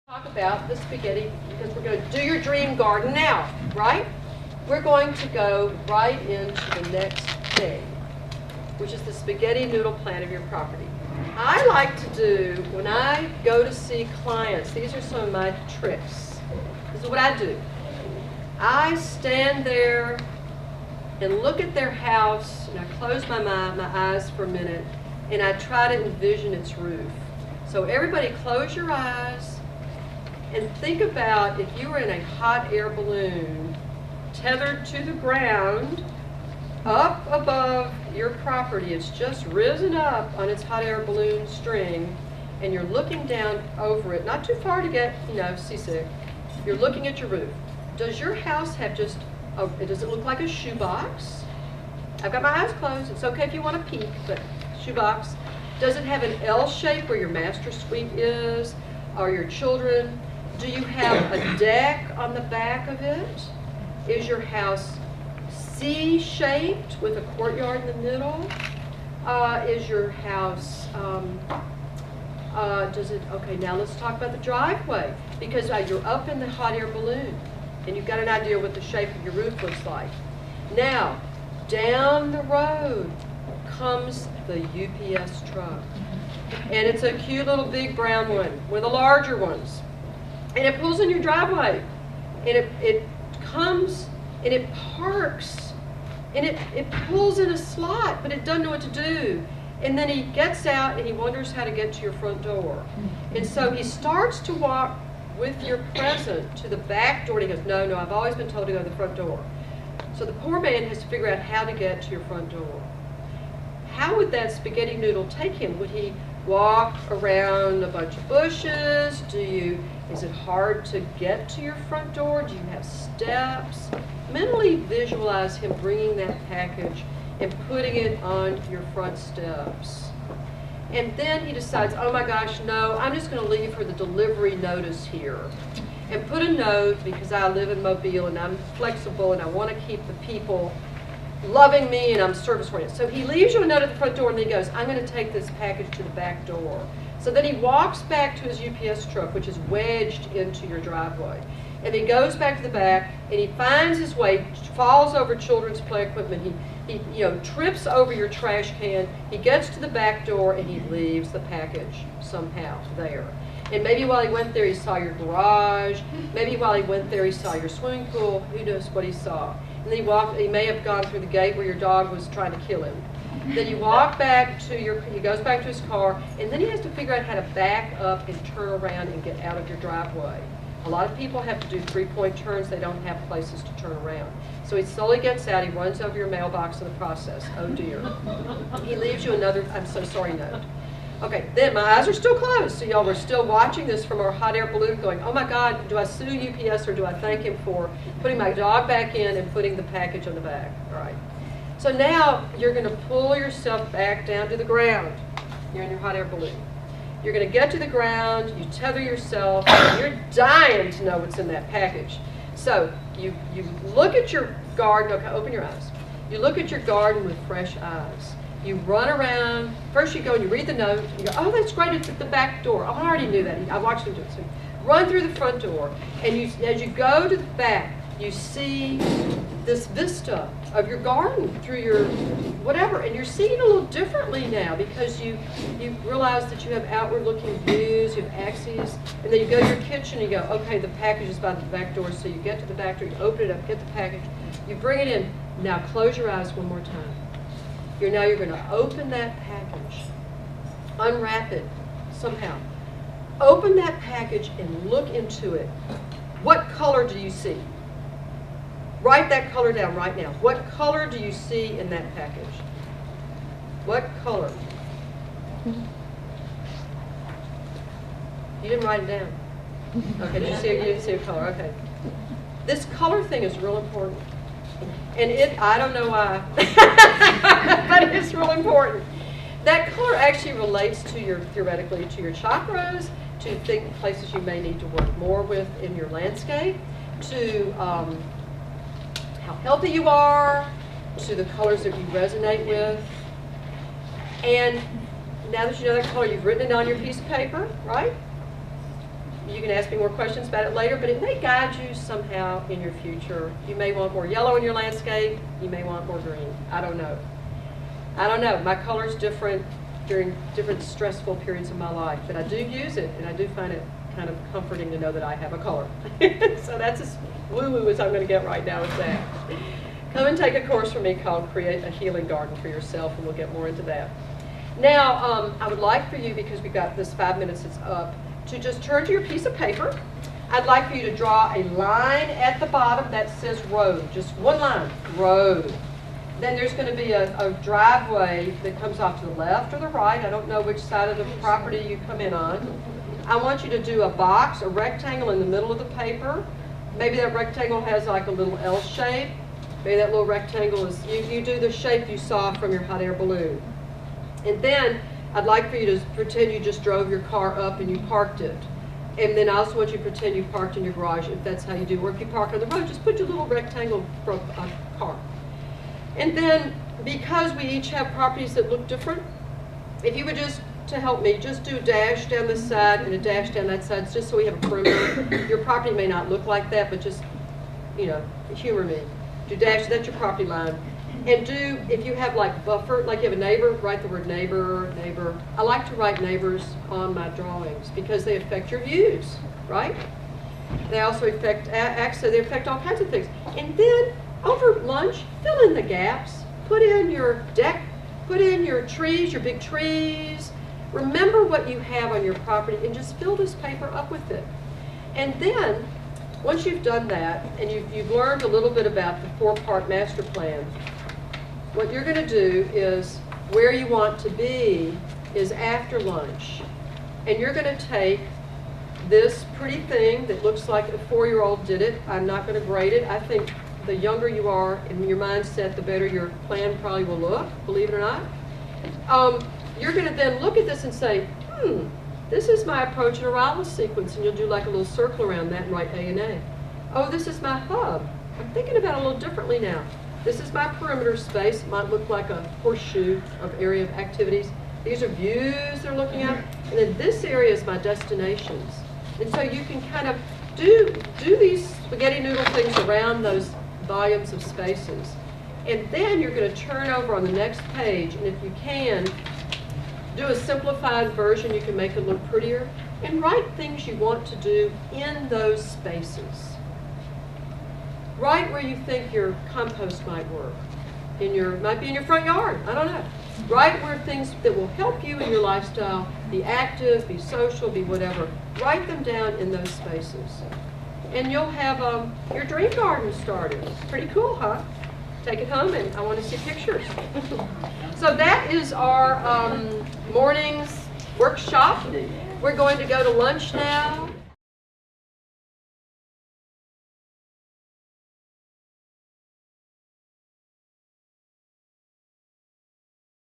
Talk about the spaghetti because we're going to do your dream garden now, right? We're going to go right into the next thing, which is the spaghetti noodle plan of your property. I like to do, when I go to see clients, these are some of my tricks. This is what I do. I stand there and look at their house, and I close my eyes for a minute, and I try to envision its roof. So everybody close your eyes and think about if you were in a hot air balloon tethered to the ground up above your property. It's just risen up on its hot air balloon string, and you're looking down over it, not too far to get, seasick. You're looking at your roof. Does your house have does it look like a shoebox? I've got my eyes closed. It's okay if you want to peek, but shoebox. Does it have an L shape where your master suite is, or your children? Do you have a deck on the back of it? Is your house C-shaped with a courtyard in the middle? Is your house, okay, now let's talk about the driveway, because you're up in the hot air balloon, and you've got an idea what the shape of your roof looks like. Now, down the road comes the UPS truck, and it's a cute little big brown one, one of the larger ones. And it pulls in your driveway, and it comes and it parks, and it pulls in a slot, but it doesn't know what to do. And then he gets out and he wonders how to get to your front door. And so he starts to walk with your present to the back door, and he goes, no, I've always been told to go to the front door. So the poor man has to figure out how to get to your front door. How would that spaghetti noodle take him? Would he walk around a bunch of bushes? Is it hard to get to your front door? Do you have steps? Mentally visualize him bringing that package and putting it on your front steps. And then he decides, oh my gosh, no, I'm just going to leave her the delivery notice here. And put a note, because I live in Mobile and I'm flexible and I want to keep the people loving me and I'm service oriented. So he leaves you a note at the front door, and then he goes, I'm going to take this package to the back door. So then he walks back to his UPS truck, which is wedged into your driveway. And he goes back to the back, and he finds his way, falls over children's play equipment. He trips over your trash can. He gets to the back door, and he leaves the package somehow there. And maybe while he went there, he saw your garage. Maybe while he went there, he saw your swimming pool. Who knows what he saw? And then he may have gone through the gate where your dog was trying to kill him. Then you walk back to he goes back to his car, and then he has to figure out how to back up and turn around and get out of your driveway. A lot of people have to do 3-point turns. They don't have places to turn around. So he slowly gets out. He runs over your mailbox in the process. Oh dear. He leaves you another, I'm so sorry note. Okay, then my eyes are still closed. So y'all were still watching this from our hot air balloon going, oh my God, do I sue UPS or do I thank him for putting my dog back in and putting the package on the back? All right. So now you're going to pull yourself back down to the ground. You're in your hot air balloon. You're going to get to the ground, you tether yourself, and you're dying to know what's in that package. So you look at your garden, okay, open your eyes. You look at your garden with fresh eyes. You run around, first you go and you read the note, and you go, oh, that's great, it's at the back door. Oh, I already knew that. I watched him do it. So run through the front door, and as you go to the back, you see this vista of your garden through your whatever, and you're seeing a little differently now because you realize that you have outward-looking views, you have axes, and then you go to your kitchen and you go, okay, the package is by the back door, so you get to the back door, you open it up, get the package, you bring it in. Now close your eyes one more time. You're going to open that package, unwrap it somehow. Open that package and look into it. What color do you see? Write that color down right now. What color do you see in that package? What color? You didn't write it down. Okay, you didn't see a color, okay. This color thing is real important. And I don't know why, but it's real important. That color actually relates to theoretically to your chakras, to places you may need to work more with in your landscape, to how healthy you are, to the colors that you resonate with. And now that you know that color, you've written it on your piece of paper, right? You can ask me more questions about it later, but it may guide you somehow in your future. You may want more yellow in your landscape. You may want more green. I don't know. I don't know. My color's different during different stressful periods of my life, but I do use it, and I do find it kind of comforting to know that I have a color. So that's as woo-woo as I'm going to get right now with that. Come and take a course from me called Create a Healing Garden for Yourself, and we'll get more into that. Now, I would like for you, because we've got this 5 minutes that's up, to just turn to your piece of paper. I'd like for you to draw a line at the bottom that says road, just one line, road. Then there's going to be a driveway that comes off to the left or the right. I don't know which side of the property you come in on. I want you to do a box, a rectangle in the middle of the paper. Maybe that rectangle has like a little L shape. Maybe that little rectangle is, you do the shape you saw from your hot air balloon. And then I'd like for you to pretend you just drove your car up and you parked it. And then I also want you to pretend you parked in your garage, if that's how you do. Or if you park on the road, just put your little rectangle for a car. And then, because we each have properties that look different, if you would just, to help me, just do a dash down this side and a dash down that side, just so we have a perimeter. Your property may not look like that, but just, you know, humor me. Do dash, that's your property line. And do, if you have like buffer, like you have a neighbor, write the word neighbor, neighbor. I like to write neighbors on my drawings because they affect your views, right? They also affect access, they affect all kinds of things. And then, over lunch, fill in the gaps. Put in your deck, put in your trees, your big trees. Remember what you have on your property and just fill this paper up with it. And then, once you've done that, and you've learned a little bit about the 4-part master plan, what you're going to do is, where you want to be is after lunch. And you're going to take this pretty thing that looks like a 4-year-old did it. I'm not going to grade it. I think the younger you are in your mindset, the better your plan probably will look, believe it or not. You're going to then look at this and say, this is my approach and arrival sequence, and you'll do like a little circle around that and write A and A. Oh, this is my hub. I'm thinking about it a little differently now. This is my perimeter space. It might look like a horseshoe of area of activities. These are views they're looking at. And then this area is my destinations. And so you can kind of do these spaghetti noodle things around those volumes of spaces. And then you're going to turn over on the next page, and if you can, do a simplified version. You can make it look prettier, and write things you want to do in those spaces. Write where you think your compost might work. Might be in your front yard, I don't know. Write where things that will help you in your lifestyle, be active, be social, be whatever. Write them down in those spaces. And you'll have your dream garden started. Pretty cool, huh? Take it home, and I want to see pictures. So that is our morning's workshop. We're going to go to lunch now.